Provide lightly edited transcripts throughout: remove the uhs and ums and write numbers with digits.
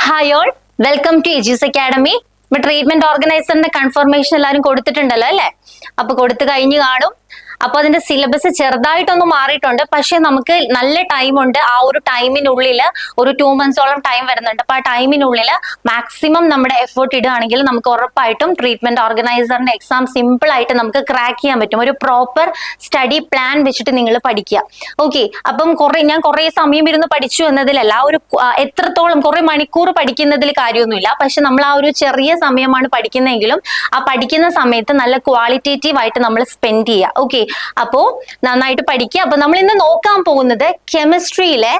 Hi all, welcome to Aegis academy. ഇപ്പൊ treatment ഓർഗനൈസറിന്റെ confirmation എല്ലാവരും കൊടുത്തിട്ടുണ്ടല്ലോ അല്ലെ? അപ്പൊ കൊടുത്തു കഴിഞ്ഞു കാണും. അപ്പൊ അതിന്റെ സിലബസ് ചെറുതായിട്ടൊന്ന് മാറിയിട്ടുണ്ട്. പക്ഷെ നമുക്ക് നല്ല ടൈമുണ്ട്. ആ ഒരു ടൈമിനുള്ളിൽ ഒരു 2 months ടൈം വരുന്നുണ്ട്. അപ്പൊ ആ ടൈമിനുള്ളിൽ മാക്സിമം നമ്മുടെ എഫേർട്ട് ഇടുകയാണെങ്കിൽ നമുക്ക് ഉറപ്പായിട്ടും ട്രീറ്റ്മെന്റ് ഓർഗനൈസറിന്റെ എക്സാം സിമ്പിൾ ആയിട്ട് നമുക്ക് ക്രാക്ക് ചെയ്യാൻ പറ്റും. ഒരു പ്രോപ്പർ സ്റ്റഡി പ്ലാൻ വെച്ചിട്ട് നിങ്ങൾ പഠിക്കുക. ഓക്കെ, അപ്പം ഞാൻ കുറെ സമയം ഇരുന്ന് പഠിച്ചു എന്നതിലല്ല, ഒരു എത്രത്തോളം കുറെ മണിക്കൂർ പഠിക്കുന്നതിൽ കാര്യമൊന്നുമില്ല. പക്ഷെ നമ്മൾ ആ ഒരു ചെറിയ സമയമാണ് പഠിക്കുന്നതെങ്കിലും ആ പഠിക്കുന്ന സമയത്ത് നല്ല ക്വാളിറ്റേറ്റീവ് ആയിട്ട് നമ്മൾ സ്പെൻഡ് ചെയ്യുക. ഓക്കെ, അപ്പോ നന്നായിട്ട് പഠിക്കുക. അപ്പൊ നമ്മൾ ഇന്ന് നോക്കാൻ പോകുന്നത് കെമിസ്ട്രിയിലെ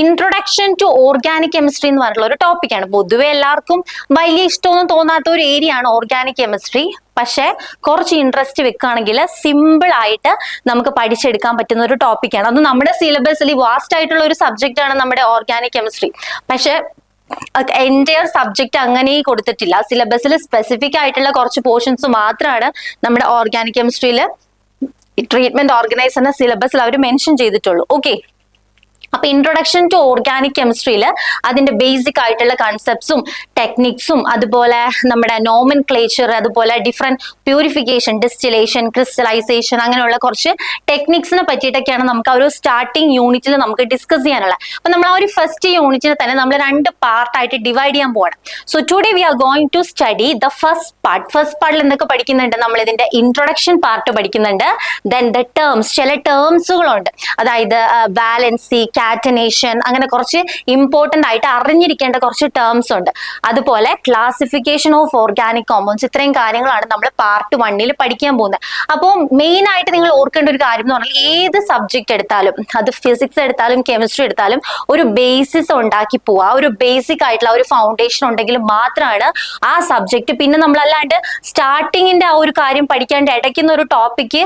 ഇൻട്രൊഡക്ഷൻ ടു ഓർഗാനിക് കെമിസ്ട്രി എന്ന് പറഞ്ഞിട്ടുള്ള ഒരു ടോപ്പിക്കാണ്. പൊതുവെ എല്ലാവർക്കും വലിയ ഇഷ്ടമൊന്നും തോന്നാത്ത ഒരു ഏരിയ ആണ് ഓർഗാനിക് കെമിസ്ട്രി. പക്ഷെ കുറച്ച് ഇൻട്രസ്റ്റ് വെക്കുകയാണെങ്കിൽ സിമ്പിൾ ആയിട്ട് നമുക്ക് പഠിച്ചെടുക്കാൻ പറ്റുന്ന ഒരു ടോപ്പിക്കാണ്. അത് നമ്മുടെ സിലബസിൽ വാസ്റ്റ് ആയിട്ടുള്ള ഒരു സബ്ജക്റ്റ് ആണ് നമ്മുടെ ഓർഗാനിക് കെമിസ്ട്രി. പക്ഷെ എൻറ്റയർ സബ്ജക്ട് അങ്ങനെ കൊടുത്തിട്ടില്ല. സിലബസിൽ സ്പെസിഫിക് ആയിട്ടുള്ള കുറച്ച് പോർഷൻസ് മാത്രമാണ് നമ്മുടെ ഓർഗാനിക് കെമിസ്ട്രിയിൽ ട്രീറ്റ്മെന്റ് ഓർഗനൈസറിന്റെ സിലബസിൽ അവർ മെൻഷൻ ചെയ്തിട്ടുള്ളൂ. ഓക്കെ, അപ്പൊ ഇൻട്രൊഡക്ഷൻ ടു ഓർഗാനിക് കെമിസ്ട്രിയിൽ അതിന്റെ ബേസിക് ആയിട്ടുള്ള കൺസെപ്റ്റ്സും ടെക്നിക്സും അതുപോലെ നമ്മുടെ നോമൻക്ലേച്ചർ, അതുപോലെ ഡിഫറെന്റ് പ്യൂരിഫിക്കേഷൻ, ഡിസ്റ്റിലേഷൻ, ക്രിസ്റ്റലൈസേഷൻ, അങ്ങനെയുള്ള കുറച്ച് ടെക്നിക്സിനെ പറ്റിയിട്ടൊക്കെയാണ് നമുക്ക് ആ ഒരു സ്റ്റാർട്ടിംഗ് യൂണിറ്റിൽ നമുക്ക് ഡിസ്കസ് ചെയ്യാനുള്ളത്. അപ്പൊ നമ്മൾ ആ ഒരു ഫസ്റ്റ് യൂണിറ്റിനെ തന്നെ നമ്മൾ 2 പാർട്ടായിട്ട് ഡിവൈഡ് ചെയ്യാൻ പോകണം. So today we are going to study the first part. First പാർട്ടിൽ എന്തൊക്കെ പഠിക്കുന്നുണ്ട്? നമ്മൾ ഇതിന്റെ ഇൻട്രൊഡക്ഷൻ പാർട്ട് പഠിക്കുന്നുണ്ട്. ദെൻ ദ ടേംസ്, ചില ടേംസുകളുണ്ട്, അതായത് വാലൻസി, കാറ്റനേഷൻ, അങ്ങനെ കുറച്ച് ഇമ്പോർട്ടന്റ് ആയിട്ട് അറിഞ്ഞിരിക്കേണ്ട കുറച്ച് ടേംസ് ഉണ്ട്. അതുപോലെ ക്ലാസിഫിക്കേഷൻ ഓഫ് ഓർഗാനിക് കോമ്പൗണ്ട്സ്, ഇത്രയും കാര്യങ്ങളാണ് നമ്മൾ പാർട്ട് 1 പഠിക്കാൻ പോകുന്നത്. അപ്പോൾ മെയിൻ ആയിട്ട് നിങ്ങൾ ഓർക്കേണ്ട ഒരു കാര്യം എന്ന് പറഞ്ഞാൽ ഏത് സബ്ജക്ട് എടുത്താലും, അത് ഫിസിക്സ് എടുത്താലും കെമിസ്ട്രി എടുത്താലും, ഒരു ബേസിസ് ഉണ്ടാക്കി പോവുക. ഒരു ബേസിക് ആയിട്ടുള്ള ഒരു ഫൗണ്ടേഷൻ ഉണ്ടെങ്കിൽ മാത്രമാണ് ആ സബ്ജക്ട്. പിന്നെ നമ്മളല്ലാണ്ട് സ്റ്റാർട്ടിങ്ങിന്റെ ആ ഒരു കാര്യം പഠിക്കാണ്ട് ഇടയ്ക്കുന്ന ഒരു ടോപ്പിക്ക്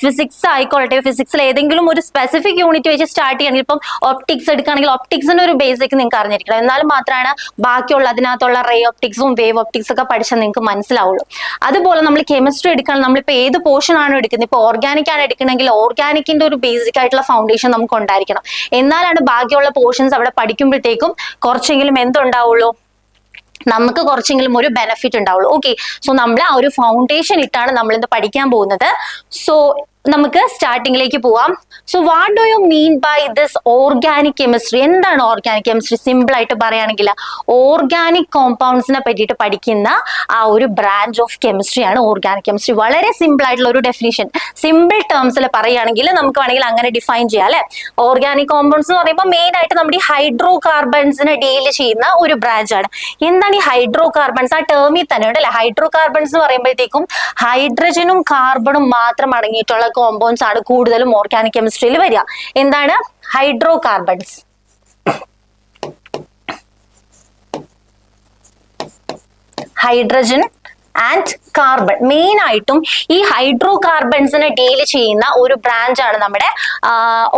ഫിസിക്സ് ആയിക്കോട്ടെ, ഫിസിക്സിൽ ഏതെങ്കിലും ഒരു സ്പെസിഫിക് യൂണിറ്റ് വെച്ച് സ്റ്റാർട്ട് ചെയ്യണമെങ്കിൽ, ഇപ്പം ഒപ്റ്റിക്സ് എടുക്കുകയാണെങ്കിൽ ഒപ്റ്റിക്സിന്റെ ഒരു ബേസിക് നിങ്ങൾക്ക് അറിഞ്ഞിരിക്കണം. എന്നാലും മാത്രമാണ് ബാക്കിയുള്ള അതിനകത്തുള്ള റേ ഒപ്റ്റിക്സും വേവ് ഒപ്റ്റിക്സ് ഒക്കെ പഠിച്ചാൽ നിങ്ങൾക്ക് മനസ്സിലാവുള്ളൂ. അതുപോലെ നമ്മൾ കെമിസ്ട്രി എടുക്കണം, നമ്മളിപ്പോൾ ഏത് പോർഷൻ ആണ് എടുക്കുന്നത്, ഇപ്പോൾ ഓർഗാനിക് ആണ് എടുക്കണമെങ്കിൽ ഓർഗാനിക്കിന്റെ ഒരു ബേസിക് ആയിട്ടുള്ള ഫൗണ്ടേഷൻ നമുക്ക് ഉണ്ടായിരിക്കണം. എന്നാലാണ് ബാക്കിയുള്ള പോർഷൻസ് അവിടെ പഠിക്കുമ്പോഴത്തേക്കും കുറച്ചെങ്കിലും എന്തുണ്ടാവുള്ളൂ, നമുക്ക് കുറച്ചെങ്കിലും ഒരു ബെനിഫിറ്റ് ഉണ്ടാവുള്ളൂ. ഓക്കെ, സോ നമ്മൾ ആ ഒരു ഫൗണ്ടേഷൻ ഇട്ടാണ് നമ്മൾ ഇന്ന് പഠിക്കാൻ പോകുന്നത്. സോ നമുക്ക് സ്റ്റാർട്ടിങ്ങിലേക്ക് പോവാം. So what do you mean by this organic chemistry? എന്താണ് ഓർഗാനിക് കെമിസ്ട്രി? സിമ്പിൾ ആയിട്ട് പറയുകയാണെങ്കിൽ ഓർഗാനിക് കോമ്പൗണ്ട്സിനെ പറ്റിയിട്ട് പഠിക്കുന്ന ആ ഒരു ബ്രാഞ്ച് ഓഫ് കെമിസ്ട്രി ആണ് ഓർഗാനിക് കെമിസ്ട്രി. വളരെ സിമ്പിൾ ആയിട്ടുള്ള ഒരു ഡെഫിനിഷൻ, സിമ്പിൾ ടേംസിൽ പറയുകയാണെങ്കിൽ നമുക്ക് വേണമെങ്കിൽ അങ്ങനെ ഡിഫൈൻ ചെയ്യാം അല്ലെ. ഓർഗാനിക് കോമ്പൗണ്ട്സ് എന്ന് പറയുമ്പോൾ മെയിൻ ആയിട്ട് നമ്മുടെ ഈ ഹൈഡ്രോ കാർബൺസിനെ ഡീൽ ചെയ്യുന്ന ഒരു ബ്രാഞ്ച് ആണ്. എന്താണ് ഈ ഹൈഡ്രോ കാർബൺസ്? ആ ടേമിൽ തന്നെ ഉണ്ട് അല്ലെ. ഹൈഡ്രോ കാർബൺസ് എന്ന് പറയുമ്പോഴത്തേക്കും ഹൈഡ്രജനും കാർബണും മാത്രം അടങ്ങിയിട്ടുള്ള കോമ്പൗണ്ട്സ് ആണ് കൂടുതലും ഓർഗാനിക് കെമിസ്ട്രിയിൽ വരിക. എന്താണ് hydro carbons? Hydrogen and carbon. Main ആയിട്ടും ഈ ഹൈഡ്രോ കാർബൺസിനെ ഡീൽ ചെയ്യുന്ന ഒരു ബ്രാഞ്ച് ആണ് നമ്മുടെ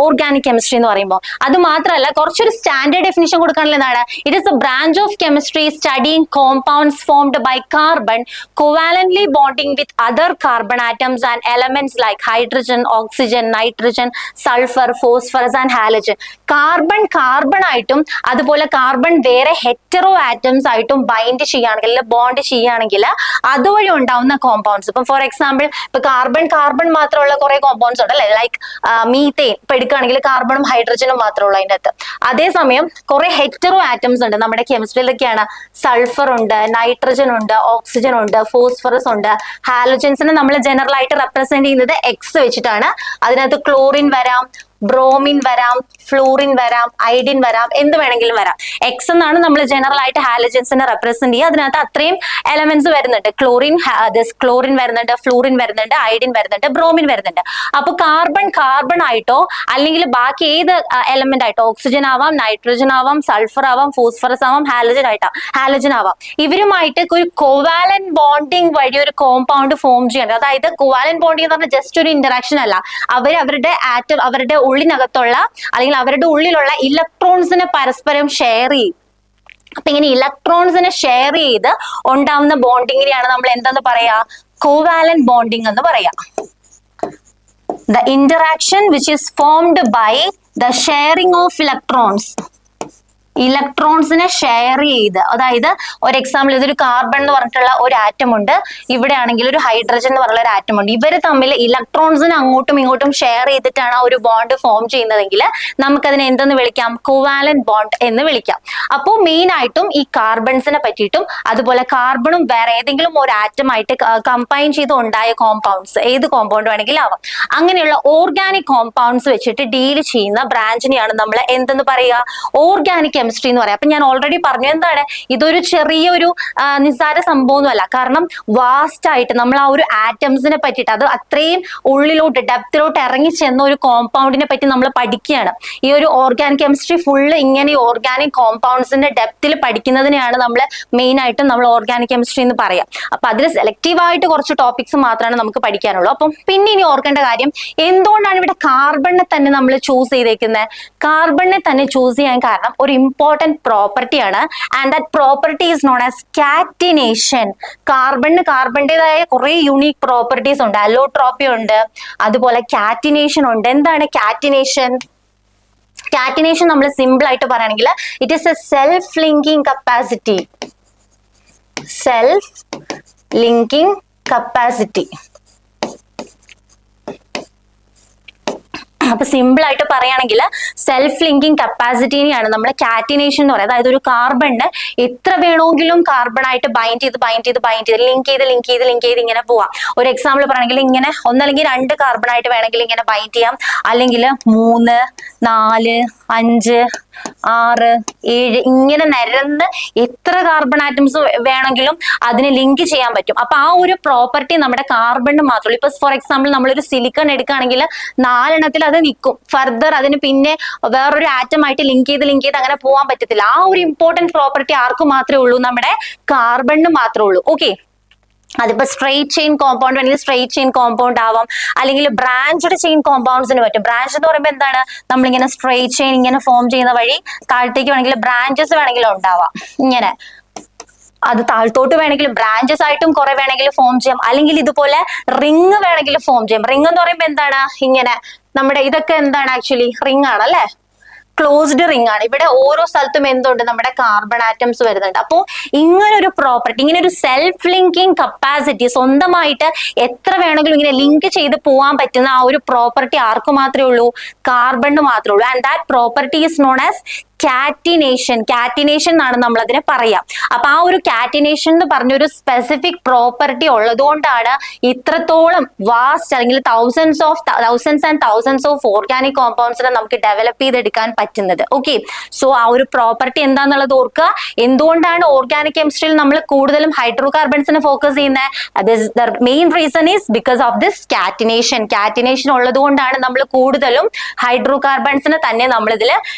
ഓർഗാനിക് കെമിസ്ട്രി എന്ന് പറയുമ്പോൾ. അത് മാത്രമല്ല, കുറച്ചൊരു സ്റ്റാൻഡേർഡ് ഡെഫിനിഷൻ കൊടുക്കാനുള്ള എന്താണ്, it is a branch of chemistry studying compounds formed by carbon covalently bonding with other carbon atoms and elements like hydrogen, oxygen, nitrogen, sulphur, phosphorus and halogen. Carbon ആയിട്ടും അതുപോലെ carbon വേറെ hetero atoms ആയിട്ടും bind ചെയ്യുകയാണെങ്കിൽ, bond ചെയ്യുകയാണെങ്കിൽ അതുവഴി ഉണ്ടാവുന്ന compounds. ഇപ്പൊ for example, ഇപ്പൊ കാർബൺ മാത്രമുള്ള കുറെ കോമ്പൗണ്ട്സ് ഉണ്ട് അല്ലെ, ലൈക്ക് മീത്തേൻ ഇപ്പൊ എടുക്കുകയാണെങ്കിൽ കാർബണും ഹൈഡ്രജനും മാത്രമുള്ള അതിൻ്റെ അകത്ത്. അതേസമയം കുറെ ഹെറ്ററോ ആറ്റംസ് ഉണ്ട് നമ്മുടെ കെമിസ്ട്രിയിലൊക്കെയാണ്. സൾഫർ ഉണ്ട്, നൈട്രജൻ ഉണ്ട്, ഓക്സിജൻ ഉണ്ട്, ഫോസ്ഫറസ് ഉണ്ട്. ഹാലോജൻസിനെ നമ്മൾ ജനറൽ ആയിട്ട് റെപ്രസെന്റ് ചെയ്യുന്നത് എക്സ് വെച്ചിട്ടാണ്. അതിനകത്ത് ക്ലോറിൻ വരാം, ബ്രോമിൻ വരാം, ഫ്ലൂറിൻ വരാം, ഐഡിൻ വരാം, എന്ത് വേണമെങ്കിലും വരാം. എക്സ് എന്നാണ് നമ്മൾ ജനറൽ ആയിട്ട് ഹാലജൻസിനെ റെപ്രസെന്റ് ചെയ്യുക. അതിനകത്ത് അത്രയും എലമെന്റ്സ് വരുന്നുണ്ട്. ക്ലോറിൻ വരുന്നുണ്ട്, ഫ്ലൂറിൻ വരുന്നുണ്ട്, ഐഡിൻ വരുന്നുണ്ട്, ബ്രോമിൻ വരുന്നുണ്ട്. അപ്പൊ കാർബൺ ആയിട്ടോ അല്ലെങ്കിൽ ബാക്കി ഏത് എലമെന്റ് ആയിട്ടോ, ഓക്സിജൻ ആവാം, നൈട്രജൻ ആവാം, സൾഫർ ആവാം, ഫോസ്ഫറസ് ആവാം, ഹാലജൻ ആവാം, ഇവരുമായിട്ട് ഒരു കോവാലന്റ് ബോണ്ടിങ് വഴി ഒരു കോമ്പൗണ്ട് ഫോം ചെയ്യണം. അതായത് കോവാലന്റ് ബോണ്ടിങ് എന്ന് പറഞ്ഞാൽ ജസ്റ്റ് ഒരു ഇന്ററാക്ഷൻ അല്ല, അവരുടെ ഉള്ളിനകത്തുള്ള അല്ലെങ്കിൽ അവരുടെ ഉള്ളിലുള്ള ഇലക്ട്രോൺസിനെ പരസ്പരം ഷെയർ ചെയ്യും. അപ്പൊ ഇങ്ങനെ ഇലക്ട്രോൺസിനെ ഷെയർ ചെയ്ത് ഉണ്ടാവുന്ന ബോണ്ടിങ്ങിനെയാണ് നമ്മൾ എന്തെന്ന് പറയാ, കോവാലന്റ് ബോണ്ടിങ് എന്ന് പറയാ. The interaction which is formed by the sharing of electrons ഇലക്ട്രോൺസിനെ ഷെയർ ചെയ്ത്, അതായത് ഒരു എക്സാമ്പിൾ ഇതൊരു കാർബൺ എന്ന് പറഞ്ഞിട്ടുള്ള ഒരു ആറ്റം ഉണ്ട്, ഇവിടെ ആണെങ്കിൽ ഒരു ഹൈഡ്രജൻ എന്ന് പറഞ്ഞുള്ള ഒരു ആറ്റം ഉണ്ട്. ഇവർ തമ്മിൽ ഇലക്ട്രോൺസിനെ അങ്ങോട്ടും ഇങ്ങോട്ടും ഷെയർ ചെയ്തിട്ടാണ് ആ ഒരു ബോണ്ട് ഫോം ചെയ്യുന്നതെങ്കിൽ നമുക്കതിനെ എന്തെന്ന് വിളിക്കാം? കോവാലന്റ് ബോണ്ട് എന്ന് വിളിക്കാം. അപ്പോൾ മെയിൻ ആയിട്ടും ഈ കാർബൺസിനെ പറ്റിയിട്ടും അതുപോലെ കാർബണും വേറെ ഏതെങ്കിലും ഒരു ആറ്റമായിട്ട് കമ്പൈൻ ചെയ്ത് ഉണ്ടായ കോമ്പൗണ്ട്സ്, ഏത് കോമ്പൗണ്ട് വേണമെങ്കിലും ആവാം, അങ്ങനെയുള്ള ഓർഗാനിക് കോമ്പൗണ്ട്സ് വെച്ചിട്ട് ഡീൽ ചെയ്യുന്ന ബ്രാഞ്ചിനെയാണ് നമ്മൾ എന്തെന്ന് പറയുക? ഓർഗാനിക് കെമിസ്ട്രി എന്ന് പറയാം. അപ്പൊ ഞാൻ ഓൾറെഡി പറഞ്ഞു എന്താണ് ഇതൊരു ചെറിയൊരു നിസ്സാര സംഭവമൊന്നുമല്ല. കാരണം വാസ്റ്റ് ആയിട്ട് നമ്മൾ ആ ഒരു ആറ്റംസിനെ പറ്റിയിട്ട്, അത് അത്രയും ഉള്ളിലോട്ട് ഡെപ്തിലോട്ട് ഇറങ്ങി ചെന്ന ഒരു കോമ്പൗണ്ടിനെ പറ്റി നമ്മൾ പഠിക്കുകയാണ്. ഈ ഒരു ഓർഗാനിക് കെമിസ്ട്രി ഫുള്ള് ഇങ്ങനെ ഓർഗാനിക് കോമ്പൗണ്ട്സിന്റെ ഡെപ്തിൽ പഠിക്കുന്നതിനെയാണ് നമ്മൾ മെയിൻ ആയിട്ടും നമ്മൾ ഓർഗാനിക് കെമിസ്ട്രി എന്ന് പറയാം. അപ്പൊ അതിൽ സെലക്റ്റീവ് ആയിട്ട് കുറച്ച് ടോപ്പിക്സ് മാത്രമാണ് നമുക്ക് പഠിക്കാനുള്ളൂ. അപ്പം പിന്നെ ഇനി ഓർക്കേണ്ട കാര്യം, എന്തുകൊണ്ടാണ് ഇവിടെ കാർബണിനെ തന്നെ നമ്മൾ ചൂസ് ചെയ്തേക്കുന്നത്? കാർബണിനെ തന്നെ ചൂസ് ചെയ്യാൻ കാരണം ഒരു ഇമ്പോർട്ടന്റ് പ്രോപ്പർട്ടി ആണ്. And that property is known as catenation. കാർബണിന് കാർബണിന്റേതായ കുറെ യൂണീക് പ്രോപ്പർട്ടീസ് ഉണ്ട്. അലോട്രോപ്പി ഉണ്ട്, അതുപോലെ കാറ്റിനേഷൻ ഉണ്ട്. എന്താണ് കാറ്റിനേഷൻ? കാറ്റിനേഷൻ നമ്മൾ സിമ്പിൾ ആയിട്ട് പറയുകയാണെങ്കിൽ it is A self linking capacity. Self linking capacity. അപ്പൊ സിമ്പിൾ ആയിട്ട് പറയുകയാണെങ്കിൽ സെൽഫ് ലിങ്കിങ് കപ്പാസിറ്റിനെയാണ് നമ്മൾ കാറ്റിനേഷൻ എന്ന് പറയുന്നത്. അതായത് ഒരു കാർബണിന് എത്ര വേണമെങ്കിലും കാർബണായിട്ട് ബൈൻഡ് ചെയ്ത് ലിങ്ക് ചെയ്ത് ഇങ്ങനെ പോവാം. ഒരു എക്സാമ്പിൾ പറയുകയാണെങ്കിൽ ഇങ്ങനെ ഒന്നല്ലെങ്കിൽ 2 കാർബണായിട്ട് വേണമെങ്കിൽ ഇങ്ങനെ ബൈൻഡ് ചെയ്യാം, അല്ലെങ്കിൽ 3, 4, 5, 6, 7 ഇങ്ങനെ നിരന്ന് എത്ര കാർബൺ ആറ്റംസ് വേണമെങ്കിലും അതിന് ലിങ്ക് ചെയ്യാൻ പറ്റും. അപ്പൊ ആ ഒരു പ്രോപ്പർട്ടി നമ്മുടെ കാർബണിന് മാത്രമേ. ഇപ്പൊ ഫോർ എക്സാമ്പിൾ നമ്മളൊരു സിലിക്കൺ എടുക്കുകയാണെങ്കിൽ 4 എണ്ണത്തിൽ അത് നിൽക്കും. ഫർദർ അതിന് പിന്നെ വേറൊരു ആറ്റമായിട്ട് ലിങ്ക് ചെയ്ത് അങ്ങനെ പോകാൻ പറ്റത്തില്ല. ആ ഒരു ഇമ്പോർട്ടന്റ് പ്രോപ്പർട്ടി ആർക്ക് മാത്രമേ ഉള്ളൂ? നമ്മുടെ കാർബണിന് മാത്രമേ ഉള്ളൂ. ഓക്കെ, അതിപ്പോ സ്ട്രെയിറ്റ് ചെയിൻ കോമ്പൗണ്ട് വേണമെങ്കിൽ സ്ട്രെയിറ്റ് ചെയിൻ കോമ്പൗണ്ട് ആവാം, അല്ലെങ്കിൽ ബ്രാഞ്ച്ഡ് ചെയിൻ കോമ്പൗണ്ട്സിന് പറ്റും. ബ്രാഞ്ച് എന്ന് പറയുമ്പോൾ എന്താണ്? നമ്മളിങ്ങനെ സ്ട്രെയിറ്റ് ചെയിൻ ഇങ്ങനെ ഫോം ചെയ്യുന്ന വഴി താഴത്തേക്ക് വേണമെങ്കിൽ ബ്രാഞ്ചസ് വേണമെങ്കിലും ഉണ്ടാവാം. ഇങ്ങനെ അത് താഴ്ത്തോട്ട് വേണമെങ്കിലും ബ്രാഞ്ചസ് ആയിട്ടും കുറെ വേണമെങ്കിൽ ഫോം ചെയ്യാം, അല്ലെങ്കിൽ ഇതുപോലെ റിങ് വേണമെങ്കിൽ ഫോം ചെയ്യാം. റിങ് എന്ന് പറയുമ്പോൾ എന്താണ്? ഇങ്ങനെ നമ്മുടെ ഇതൊക്കെ എന്താണ്? ആക്ച്വലി റിങ് ആണ് അല്ലെ, ക്ലോസ്ഡ് റിംഗ് ആണ്. ഇവിടെ ഓരോ സ്ഥലത്തും എന്തുണ്ട്? നമ്മുടെ കാർബൺ ആറ്റംസ് വരുന്നുണ്ട്. അപ്പോൾ ഇങ്ങനെ ഒരു പ്രോപ്പർട്ടി, ഇങ്ങനെ ഒരു സെൽഫ് ലിങ്കിങ് കപ്പാസിറ്റി, സ്വന്തമായിട്ട് എത്ര വേണമെങ്കിലും ഇങ്ങനെ ലിങ്ക് ചെയ്ത് പോകാൻ പറ്റുന്ന ആ ഒരു പ്രോപ്പർട്ടി ആർക്ക് മാത്രമേ ഉള്ളൂ? കാർബണിന് മാത്രമേ ഉള്ളൂ. And that property is known as catenation. Catenation എന്നാണ് നമ്മൾ അതിനെ പറയാം. അപ്പൊ ആ ഒരു കാറ്റിനേഷൻ എന്ന് പറഞ്ഞൊരു സ്പെസിഫിക് പ്രോപ്പർട്ടി ഉള്ളത് കൊണ്ടാണ് ഇത്രത്തോളം വാസ്റ്റ്, അല്ലെങ്കിൽ thousands and thousands of organic കോമ്പൗണ്ട്സിനെ നമുക്ക് ഡെവലപ്പ് ചെയ്തെടുക്കാൻ പറ്റുന്നത്. ഓക്കെ, സോ ആ ഒരു പ്രോപ്പർട്ടി എന്താന്നുള്ളത് ഓർക്കുക. എന്തുകൊണ്ടാണ് ഓർഗാനിക് കെമിസ്ട്രിയിൽ നമ്മൾ കൂടുതലും ഹൈഡ്രോ കാർബൺസിനെ ഫോക്കസ് ചെയ്യുന്നത്? Main reason is because of this catenation. Catenation ഉള്ളത് കൊണ്ടാണ് നമ്മൾ കൂടുതലും ഹൈഡ്രോ കാർബൺസിനെ തന്നെ നമ്മൾ ഇതിൽ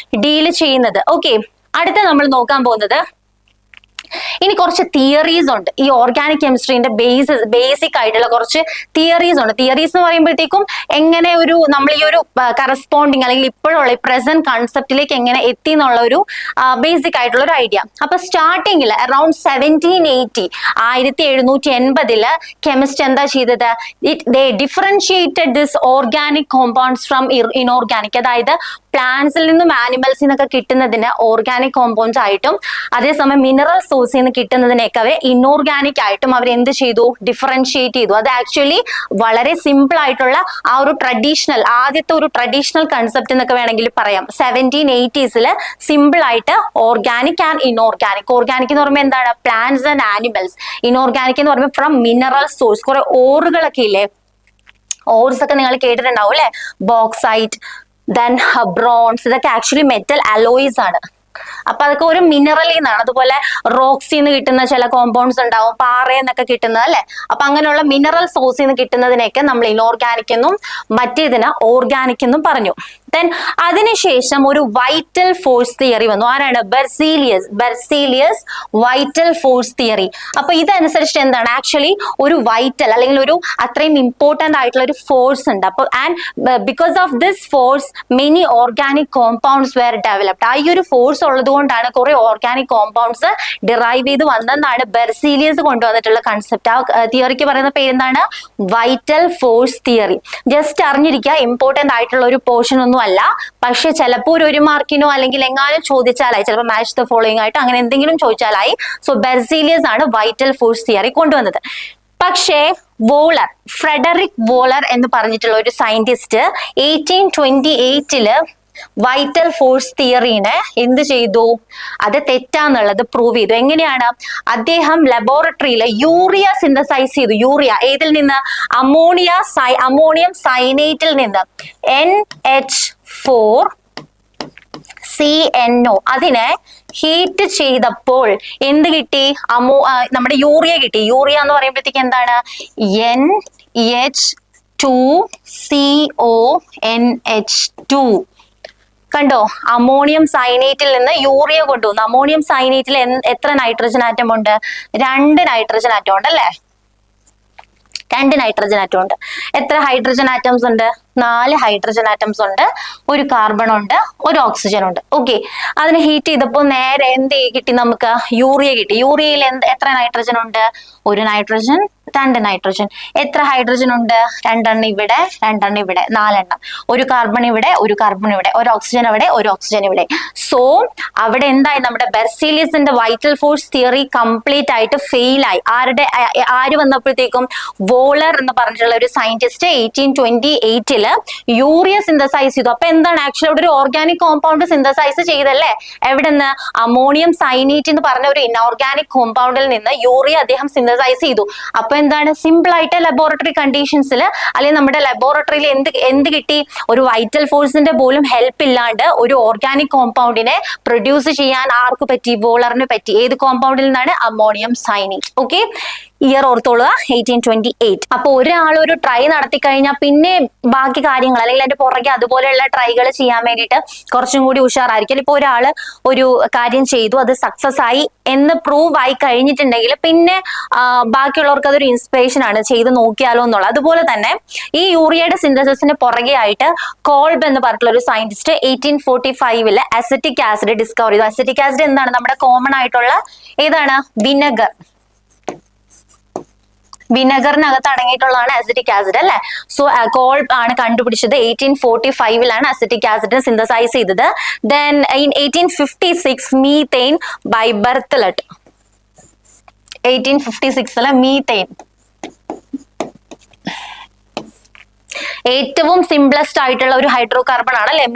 ഡീൽ ചെയ്യുന്നത്. ഓക്കെ, അടുത്ത നമ്മൾ നോക്കാൻ പോകുന്നത് ഇനി കുറച്ച് തിയറീസ് ഉണ്ട്. ഈ ഓർഗാനിക് കെമിസ്ട്രീന്റെ ബേസിക് ആയിട്ടുള്ള കുറച്ച് തിയറീസ് ഉണ്ട്. തിയറീസ് എന്ന് പറയുമ്പോഴത്തേക്കും എങ്ങനെ ഒരു നമ്മൾ ഈ ഒരു കറസ്പോണ്ടിങ് അല്ലെങ്കിൽ ഇപ്പോഴുള്ള പ്രസന്റ് കൺസെപ്റ്റിലേക്ക് എങ്ങനെ എത്തി എന്നുള്ള ഒരു ബേസിക് ആയിട്ടുള്ള ഒരു ഐഡിയ. അപ്പൊ സ്റ്റാർട്ടിങ്ങിൽ അറൌണ്ട് 1780 കെമിസ്റ്റ് എന്താ ചെയ്തത്? They differentiated this organic compounds from inorganic. അതായത് പ്ലാന്റ്സിൽ നിന്നും ആനിമൽസിൽ നിന്നൊക്കെ കിട്ടുന്നതിന് ഓർഗാനിക് കോമ്പൗണ്ട്സ് ആയിട്ടും അതേസമയം മിനറൽ സോഴ്സിൽ നിന്ന് കിട്ടുന്നതിനൊക്കെ അവർ ഇൻഓർഗാനിക് ആയിട്ടും അവർ എന്ത് ചെയ്തു? ഡിഫറൻഷിയേറ്റ് ചെയ്തു. അത് ആക്ച്വലി വളരെ സിമ്പിൾ ആയിട്ടുള്ള ആ ഒരു ആദ്യത്തെ ഒരു ട്രഡീഷണൽ കൺസെപ്റ്റ് എന്നൊക്കെ വേണമെങ്കിൽ പറയാം. 1780s സിമ്പിൾ ആയിട്ട് ഓർഗാനിക് ആൻഡ് ഇൻഓർഗാനിക്. ഓർഗാനിക് എന്ന് പറയുമ്പോൾ എന്താണ്? Plants and animals. ഇൻഓർഗാനിക് എന്ന് പറയുമ്പോൾ ഫ്രം മിനറൽ സോഴ്സ്. കുറെ ഓറുകളൊക്കെ ഇല്ലേ, ഓർസ് ഒക്കെ നിങ്ങൾ കേട്ടിട്ടുണ്ടാവും അല്ലെ? ബോക്സൈറ്റ്, ദെൻ ബ്രോൺസ്, ഇതൊക്കെ ആക്ച്വലി മെറ്റൽ അലോയ്സ് ആണ്. അപ്പൊ അതൊക്കെ ഒരു മിനറലിൽ നിന്നാണ്. അതുപോലെ റോക്സിൽ നിന്ന് കിട്ടുന്ന ചില കോമ്പൗണ്ട്സ് ഉണ്ടാവും, പാറയെന്നൊക്കെ കിട്ടുന്നത് അല്ലെ. അപ്പൊ അങ്ങനെയുള്ള മിനറൽ സോഴ്സിൽ നിന്ന് കിട്ടുന്നതിനെയൊക്കെ നമ്മൾ ഇൻഓർഗാനിക് എന്നും മറ്റേതിന് ഓർഗാനിക് എന്നും പറഞ്ഞു. ദെൻ അതിനുശേഷം ഒരു വൈറ്റൽ ഫോഴ്സ് തിയറി വന്നു. ആരാണ്? Berzelius vital force theory. അപ്പൊ ഇതനുസരിച്ച് എന്താണ്? ആക്ച്വലി ഒരു വൈറ്റൽ അല്ലെങ്കിൽ ഒരു അത്രയും ഇമ്പോർട്ടന്റ് ആയിട്ടുള്ള ഒരു ഫോഴ്സ് ഉണ്ട്. അപ്പൊ and because of this force many organic compounds were developed. ആ ഈ ഒരു ഫോഴ്സ് ഉള്ളത് കൊണ്ടാണ് കുറെ ഓർഗാനിക് കോമ്പൗണ്ട്സ് ഡിറൈവ് ചെയ്ത് വന്നെന്നാണ് ബെർസീലിയസ് കൊണ്ടുവന്നിട്ടുള്ള കൺസെപ്റ്റ്. ആ തിയറിക്ക് പറയുന്ന പേര് എന്താണ്? Vital force theory. ജസ്റ്റ് അറിഞ്ഞിരിക്കുക, ഇമ്പോർട്ടന്റ് ആയിട്ടുള്ള ഒരു പോർഷൻ ഒന്നും ഒന്നും അല്ല. പക്ഷെ ചിലപ്പോൾ ഒരു മാർക്കിനോ അല്ലെങ്കിൽ എങ്ങാനും ചോദിച്ചാലായി, ചിലപ്പോൾ മാച്ച് ദ ഫോളോയിങ് ആയിട്ട് അങ്ങനെ എന്തെങ്കിലും ചോദിച്ചാലായി. സോ ബെർസീലിയസ് ആണ് വൈറ്റൽ ഫോഴ്സ് തിയറി കൊണ്ടുവന്നത്. പക്ഷേ വോളർ, ഫ്രെഡറിക് വോളർ എന്ന് പറഞ്ഞിട്ടുള്ള ഒരു സയന്റിസ്റ്റ് 1828 വൈറ്റൽ ഫോഴ്സ് തിയറീനെ എന്ത് ചെയ്തു? അത് തെറ്റാന്നുള്ളത് പ്രൂവ് ചെയ്തു. എങ്ങനെയാണ്? അദ്ദേഹം ലബോറട്ടറിയിൽ യൂറിയ സിന്തസൈസ് ചെയ്തു. യൂറിയ ഏതിൽ നിന്ന്? അമോണിയം സൈനേറ്റിൽ നിന്ന് NH4CNO. അതിനെ ഹീറ്റ് ചെയ്തപ്പോൾ എന്ത് കിട്ടി? നമ്മുടെ യൂറിയ കിട്ടി. യൂറിയ എന്ന് പറയുമ്പോഴത്തേക്ക് എന്താണ്? NH2CONH2. കണ്ടോ? അമോണിയം സൈനേറ്റിൽ നിന്ന് യൂറിയ കൊണ്ടുവന്നു. അമോണിയം സൈനേറ്റിൽ എത്ര നൈട്രജൻ ആറ്റം ഉണ്ട്? 2 നൈട്രജൻ ആറ്റം ഉണ്ട് അല്ലേ? 2 നൈട്രജൻ ആറ്റം ഉണ്ട്. എത്ര ഹൈഡ്രജൻ ആറ്റംസ് ഉണ്ട്? 4 ഹൈഡ്രജൻ ആറ്റംസ് ഉണ്ട്. ഒരു കാർബൺ ഉണ്ട്, ഒരു ഓക്സിജൻ ഉണ്ട്. ഓക്കെ, അതിന് ഹീറ്റ് ചെയ്തപ്പോൾ നേരെ എന്ത് കിട്ടി? നമുക്ക് യൂറിയ കിട്ടി. യൂറിയയിൽ എത്ര നൈട്രജൻ ഉണ്ട്? 1 നൈട്രജൻ, 2 നൈട്രജൻ. എത്ര ഹൈഡ്രജൻ ഉണ്ട്? 2 എണ്ണം ഇവിടെ, 2 എണ്ണം ഇവിടെ, 4 എണ്ണം. ഒരു കാർബൺ ഇവിടെ, ഒരു കാർബൺ ഇവിടെ, ഒരു ഓക്സിജൻ അവിടെ, ഒരു ഓക്സിജൻ ഇവിടെ. സോ അവിടെ എന്തായി? നമ്മുടെ ബെർസീലിയസിന്റെ വൈറ്റൽ ഫോഴ്സ് തിയറി കംപ്ലീറ്റ് ആയിട്ട് ഫെയിൽ ആയി. ആര് വന്നപ്പോഴത്തേക്കും? വോളർ എന്ന് പറഞ്ഞിട്ടുള്ള ഒരു സയന്റിസ്റ്റ് 1828 യൂറിയ സിന്തസൈസ് ചെയ്തു. അപ്പൊ എന്താണ്? ആക്ച്വലി അവിടെ ഒരു ഓർഗാനിക് കോമ്പൗണ്ട് സിന്തസൈസ് ചെയ്തല്ലേ? എവിടെ നിന്ന്? അമോണിയം സൈനേറ്റ് എന്ന് പറഞ്ഞ ഒരു ഇൻഓർഗാനിക് കോമ്പൗണ്ടിൽ നിന്ന് യൂറിയ അദ്ദേഹം സിന്തസൈസ് ചെയ്തു. അപ്പൊ എന്താണ്? സിമ്പിൾ ആയിട്ട് ലബോറട്ടറി കണ്ടീഷൻസിൽ അല്ലെങ്കിൽ നമ്മുടെ ലബോറട്ടറിയിൽ എന്ത് കിട്ടി? ഒരു വൈറ്റൽ ഫോഴ്സിന്റെ പോലും ഹെൽപ്പ് ഇല്ലാണ്ട് ഒരു ഓർഗാനിക് കോമ്പൗണ്ടിനെ പ്രൊഡ്യൂസ് ചെയ്യാൻ ആർക്ക് പറ്റി? വോളറിന് പറ്റി. ഏത് കോമ്പൗണ്ടിൽ നിന്നാണ്? Ammonium cyanate. ഓക്കെ, ഇയർ ഓർത്തോളുക, 1828. അപ്പൊ ഒരാൾ ഒരു ട്രൈ നടത്തി കഴിഞ്ഞാൽ പിന്നെ ബാക്കി കാര്യങ്ങൾ അല്ലെങ്കിൽ അതിന്റെ പുറകെ അതുപോലെയുള്ള ട്രൈകൾ ചെയ്യാൻ വേണ്ടിയിട്ട് കുറച്ചും കൂടി ഉഷാറായിരിക്കും. ഇപ്പൊ ഒരാള് ഒരു കാര്യം ചെയ്തു, അത് സക്സസ് ആയി എന്ന് പ്രൂവ് ആയി കഴിഞ്ഞിട്ടുണ്ടെങ്കിൽ പിന്നെ ബാക്കിയുള്ളവർക്ക് അതൊരു ഇൻസ്പിറേഷൻ ആണ്, ചെയ്ത് നോക്കിയാലോ എന്നുള്ളത്. അതുപോലെ തന്നെ ഈ യൂറിയയുടെ സിന്തസിസിന് പുറകെ ആയിട്ട് കോൾബ് എന്ന് പറഞ്ഞിട്ടുള്ള ഒരു സയന്റിസ്റ്റ് 1845 അസറ്റിക് ആസിഡ് ഡിസ്കവർ ചെയ്തു. അസറ്റിക് ആസിഡ് എന്താണ്? നമ്മുടെ കോമൺ ആയിട്ടുള്ള ഏതാണ്? വിനെഗർ. വിനെഗറിനകത്ത് അടങ്ങിയിട്ടുള്ളതാണ് അസിറ്റിക് ആസിഡ് അല്ലെ? സോ കോൾബ് ആണ് കണ്ടുപിടിച്ചത്. 1845 അസിറ്റിക് ആസിഡ് സിന്തസൈസ് ചെയ്തത്. Then in 1856 methane by Berthelot. 1856 methane ഏറ്റവും സിംപ്ലസ്റ്റ് ആയിട്ടുള്ള ഒരു ഹൈഡ്രോ കാർബൺ ആണ് അല്ലെ?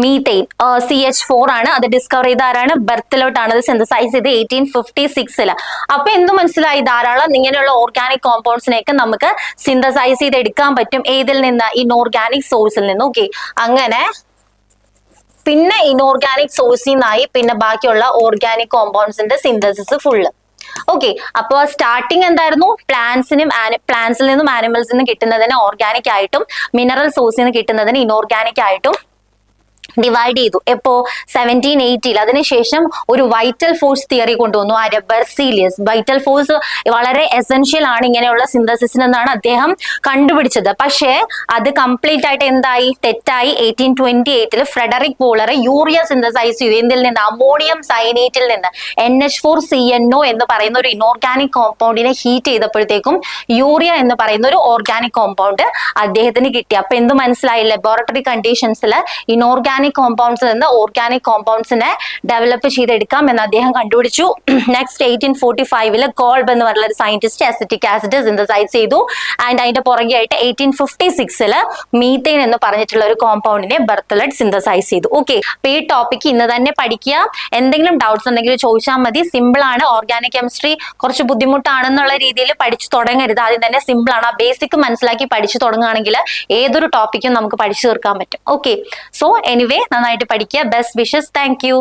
മീതെയിൻ CH4 ആണ്. അത് ഡിസ്കവർ ചെയ്ത ആരാണ്? ബെർത്തലോട്ട് ആണ്. അത് സിന്തസൈസ് ചെയ്ത് 1856. അപ്പൊ എന്ത് മനസ്സിലായി? ധാരാളം ഇങ്ങനെയുള്ള ഓർഗാനിക് കോമ്പൗണ്ട്സിനെയൊക്കെ നമുക്ക് സിന്തസൈസ് ചെയ്ത് എടുക്കാൻ പറ്റും. ഏതിൽ നിന്ന്? ഇൻഓർഗാനിക് സോഴ്സിൽ നിന്ന്. ഓക്കെ, അങ്ങനെ പിന്നെ ഇൻഓർഗാനിക് സോഴ്സിൽ നിന്നായി പിന്നെ ബാക്കിയുള്ള ഓർഗാനിക് കോമ്പൗണ്ട്സിന്റെ സിന്തസിസ് ഫുള്ള്. ഓക്കെ, അപ്പൊ സ്റ്റാർട്ടിങ് എന്തായിരുന്നു? പ്ലാന്റ്സിൽ നിന്നും ആനിമൽസിൽ നിന്നും കിട്ടുന്നതിന് ഓർഗാനിക് ആയിട്ടും മിനറൽ സോഴ്സിൽ നിന്ന് കിട്ടുന്നതിന് ഇൻഓർഗാനിക് ആയിട്ടും ഡിവൈഡ് ചെയ്തു. എപ്പോ? 1780. അതിനുശേഷം ഒരു വൈറ്റൽ ഫോഴ്സ് തിയറി കൊണ്ടുവന്നു. ആര്? ബെർസീലിയസ്. വൈറ്റൽ ഫോഴ്സ് വളരെ എസെൻഷ്യൽ ആണ് ഇങ്ങനെയുള്ള സിന്തസിസിന് എന്നാണ് അദ്ദേഹം കണ്ടുപിടിച്ചത്. പക്ഷേ അത് കംപ്ലീറ്റ് ആയിട്ട് എന്തായി? തെറ്റായി. 1828 ഫ്രെഡറിക് വോളർ യൂറിയ സിന്തസൈസ് ചെയ്തു. എന്തിൽ നിന്ന്? അമോണിയം സൈനേറ്റിൽ നിന്ന്. NH4CNO എന്ന് പറയുന്ന ഒരു ഇൻഓർഗാനിക് കോമ്പൗണ്ടിനെ ഹീറ്റ് ചെയ്തപ്പോഴത്തേക്കും യൂറിയ എന്ന് പറയുന്ന ഒരു ഓർഗാനിക് കോമ്പൗണ്ട് അദ്ദേഹത്തിന് കിട്ടി. അപ്പൊ എന്ത് മനസ്സിലായി? ലബോറട്ടറി കണ്ടീഷൻസിൽ ഇൻഓർഗാനിക് കോമ്പൗണ്ട്സിൽ നിന്ന് ഓർഗാനിക് കോമ്പൗണ്ട്സിനെ ഡെവലപ്പ് ചെയ്തെടുക്കാം എന്ന് അദ്ദേഹം കണ്ടുപിടിച്ചു. നെക്സ്റ്റ് 1845 കോൾബ് എന്ന് പറഞ്ഞ ഒരു സയന്റിസ്റ്റ് അസിറ്റിക് ആസിഡ് സിന്തസൈസ് ചെയ്തു. ആൻഡ് അതിന്റെ പുറകെ ആയിട്ട് 1856 മീതെയിൻ എന്ന് പറഞ്ഞിട്ടുള്ള ഒരു കോമ്പൗണ്ടിനെ ബെർത്തലറ്റ് സിന്തസൈസ് ചെയ്തു. ഓക്കെ, അപ്പൊ ഈ ടോപ്പിക് ഇന്ന് തന്നെ പഠിക്കുക. എന്തെങ്കിലും ഡൗട്ട്സ് ഉണ്ടെങ്കിൽ ചോദിച്ചാൽ മതി. സിമ്പിൾ ആണ്. ഓർഗാനിക് കെമിസ്ട്രി കുറച്ച് ബുദ്ധിമുട്ടാണെന്നുള്ള രീതിയിൽ പഠിച്ചു തുടങ്ങരുത്. ആദ്യം തന്നെ സിമ്പിൾ ആണ്. ആ ബേസിക് മനസ്സിലാക്കി പഠിച്ചു തുടങ്ങുകയാണെങ്കിൽ ഏതൊരു ടോപ്പിക്കും നമുക്ക് പഠിച്ചു തീർക്കാൻ പറ്റും. ഓക്കെ, സോ എനിവേ നന്നായിട്ട് പഠിക്കുക. Best wishes. Thank you.